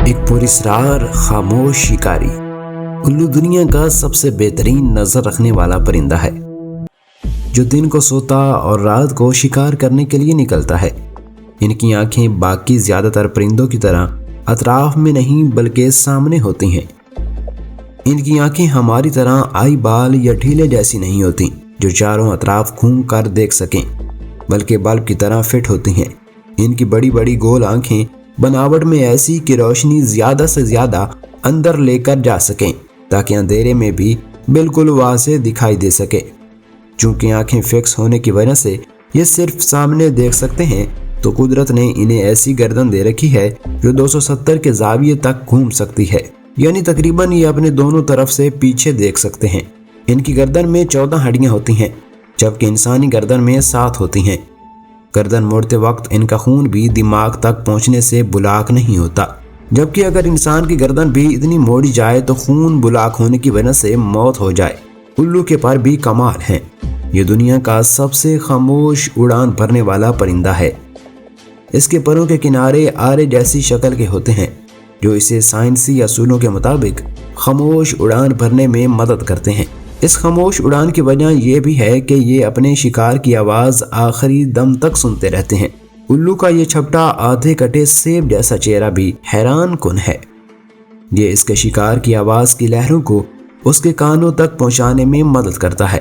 ایک پراسرار خاموش شکاری۔ الو دنیا کا سب سے بہترین نظر رکھنے والا پرندہ ہے جو دن کو سوتا اور رات کو شکار کرنے کے لیے نکلتا ہے۔ ان کی آنکھیں باقی زیادہ تر پرندوں کی طرح اطراف میں نہیں بلکہ سامنے ہوتی ہیں۔ ان کی آنکھیں ہماری طرح آئی بال یا ڈھیلے جیسی نہیں ہوتی جو چاروں اطراف گھوم کر دیکھ سکیں، بلکہ بلب کی طرح فٹ ہوتی ہیں۔ ان کی بڑی بڑی گول آنکھیں بناوٹ میں ایسی کہ روشنی زیادہ سے زیادہ اندر لے کر جا سکیں تاکہ اندھیرے میں بھی بالکل واضح دکھائی دے سکے۔ چونکہ آنکھیں فکس ہونے کی وجہ سے یہ صرف سامنے دیکھ سکتے ہیں، تو قدرت نے انہیں ایسی گردن دے رکھی ہے جو 270 کے زاویے تک گھوم سکتی ہے، یعنی تقریباً یہ اپنے دونوں طرف سے پیچھے دیکھ سکتے ہیں۔ ان کی گردن میں 14 ہڈیاں ہوتی ہیں جبکہ انسانی گردن میں 7 ہوتی ہیں۔ گردن موڑتے وقت ان کا خون بھی دماغ تک پہنچنے سے بلاک نہیں ہوتا، جبکہ اگر انسان کی گردن بھی اتنی موڑی جائے تو خون بلاک ہونے کی وجہ سے موت ہو جائے۔ الو کے پر بھی کمال ہیں۔ یہ دنیا کا سب سے خاموش اڑان بھرنے والا پرندہ ہے۔ اس کے پروں کے کنارے آرے جیسی شکل کے ہوتے ہیں جو اسے سائنسی اصولوں کے مطابق خاموش اڑان بھرنے میں مدد کرتے ہیں۔ اس خاموش اڑان کی وجہ یہ بھی ہے کہ یہ اپنے شکار کی آواز آخری دم تک سنتے رہتے ہیں۔ الو کا یہ چھپٹا آدھے کٹے سیب جیسا چہرہ بھی حیران کن ہے۔ یہ اس کے شکار کی آواز کی لہروں کو اس کے کانوں تک پہنچانے میں مدد کرتا ہے۔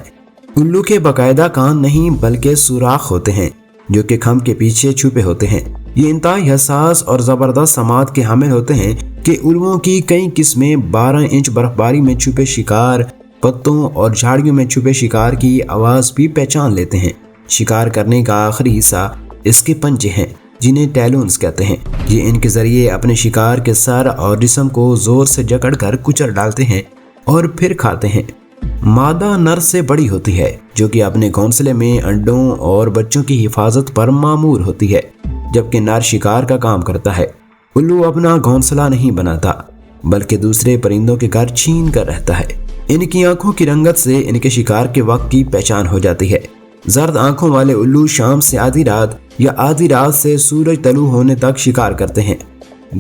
الو کے باقاعدہ کان نہیں بلکہ سوراخ ہوتے ہیں جو کہ کھم کے پیچھے چھپے ہوتے ہیں۔ یہ انتہائی حساس اور زبردست سماعت کے حامل ہوتے ہیں کہ الوؤں کی کئی قسمیں 12 انچ برف باری میں چھپے شکار، پتوں اور جھاڑیوں میں چھپے شکار کی آواز بھی پہچان لیتے ہیں۔ شکار کرنے کا آخری حصہ اس کے پنجے ہیں جنہیں ٹیلونز کہتے ہیں۔ یہ ان کے ذریعے اپنے شکار کے سر اور جسم کو زور سے جکڑ کر کچل ڈالتے ہیں اور پھر کھاتے ہیں۔ مادہ نر سے بڑی ہوتی ہے جو کہ اپنے گھونسلے میں انڈوں اور بچوں کی حفاظت پر مامور ہوتی ہے، جبکہ نر شکار کا کام کرتا ہے۔ الو اپنا گھونسلہ نہیں بناتا بلکہ دوسرے پرندوں کے گھر چھین کر رہتا ہے۔ ان کی آنکھوں کی رنگت سے ان کے شکار کے وقت کی پہچان ہو جاتی ہے۔ زرد آنکھوں والے الو شام سے آدھی رات یا آدھی رات سے سورج طلوع ہونے تک شکار کرتے ہیں۔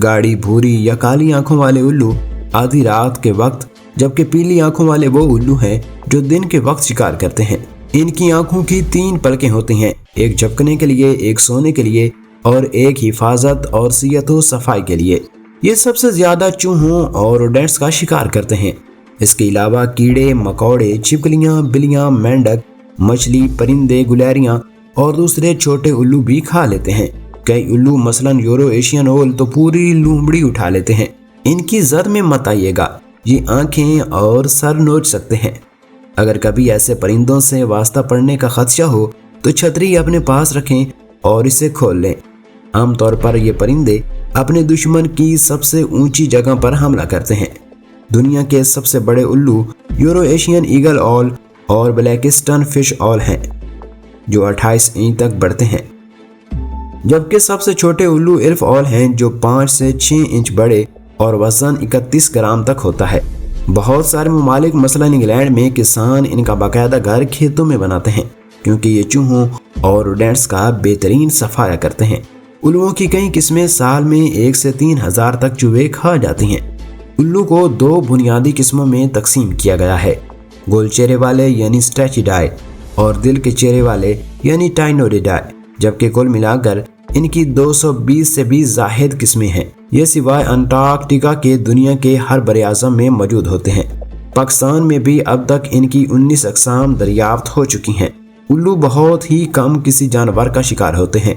گاڑی بھوری یا کالی آنکھوں والے الو آدھی رات کے وقت، جبکہ پیلی آنکھوں والے وہ الو ہیں جو دن کے وقت شکار کرتے ہیں۔ ان کی آنکھوں کی 3 پلکیں ہوتی ہیں، ایک جھپکنے کے لیے، ایک سونے کے لیے اور ایک حفاظت اور صحت و صفائی کے لیے۔ یہ سب سے زیادہ چوہوں اور روڈینٹس کا شکار کرتے ہیں۔ اس کے علاوہ کیڑے، مکوڑے، چھپکلیاں، بلیاں، مینڈک، مچھلی، پرندے، گلیریاں اور دوسرے چھوٹے الو بھی کھا لیتے ہیں۔ کئی الو مثلاً یورو ایشین اول تو پوری لومڑی اٹھا لیتے ہیں۔ ان کی زد میں مت آئیے گا، یہ آنکھیں اور سر نوچ سکتے ہیں۔ اگر کبھی ایسے پرندوں سے واسطہ پڑنے کا خدشہ ہو تو چھتری اپنے پاس رکھیں اور اسے کھول لیں۔ عام طور پر یہ پرندے اپنے دشمن کی سب سے اونچی جگہ پر حملہ کرتے ہیں۔ دنیا کے سب سے بڑے الو یورو ایشین ایگل اول اور بلیکسٹن فش اول ہیں جو 28 انچ تک بڑھتے ہیں، جبکہ سب سے چھوٹے الو ایلف اول ہیں جو 5 سے 6 انچ بڑے اور وزن 31 گرام تک ہوتا ہے۔ بہت سارے ممالک مثلاً انگلینڈ میں کسان ان کا باقاعدہ گھر کھیتوں میں بناتے ہیں کیونکہ یہ چوہوں اور روڈینٹس کا بہترین صفایا کرتے ہیں۔ الوؤں کی کئی قسمیں سال میں 1 سے 3 ہزار تک چوہے کھا جاتی ہیں۔ الو کو 2 بنیادی قسموں میں تقسیم کیا گیا ہے، گول چہرے والے یعنی سٹریچیڈائی اور دل کے چہرے والے یعنی ٹائنوڈیڈائی، جبکہ کل ملا کر ان کی 220 سے بھی زائد قسمیں ہیں۔ یہ سوائے انٹارکٹیکا کے دنیا کے ہر براعظم میں موجود ہوتے ہیں۔ پاکستان میں بھی اب تک ان کی 19 اقسام دریافت ہو چکی ہیں۔ الو بہت ہی کم کسی جانور کا شکار ہوتے ہیں،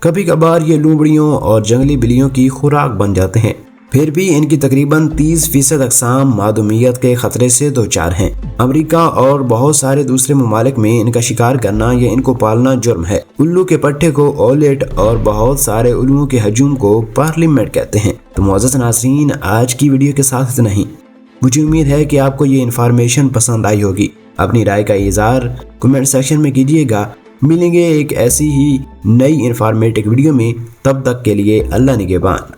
کبھی کبھار یہ لومڑیوں اور جنگلی بلیوں کی خوراک بن جاتے ہیں۔ پھر بھی ان کی تقریباً 30% اقسام معدومیت کے خطرے سے دوچار ہیں۔ امریکہ اور بہت سارے دوسرے ممالک میں ان کا شکار کرنا یا ان کو پالنا جرم ہے۔ الو کے پٹھے کو اولیٹ اور بہت سارے الوؤں کے ہجوم کو پارلیمنٹ کہتے ہیں۔ تو معزز ناظرین، آج کی ویڈیو کے ساتھ اتنا ہی۔ مجھے امید ہے کہ آپ کو یہ انفارمیشن پسند آئی ہوگی۔ اپنی رائے کا اظہار کمنٹ سیکشن میں کیجیے گا۔ ملیں گے ایک ایسی ہی نئی انفارمیٹک ویڈیو میں، تب تک کے لیے اللہ نگہبان۔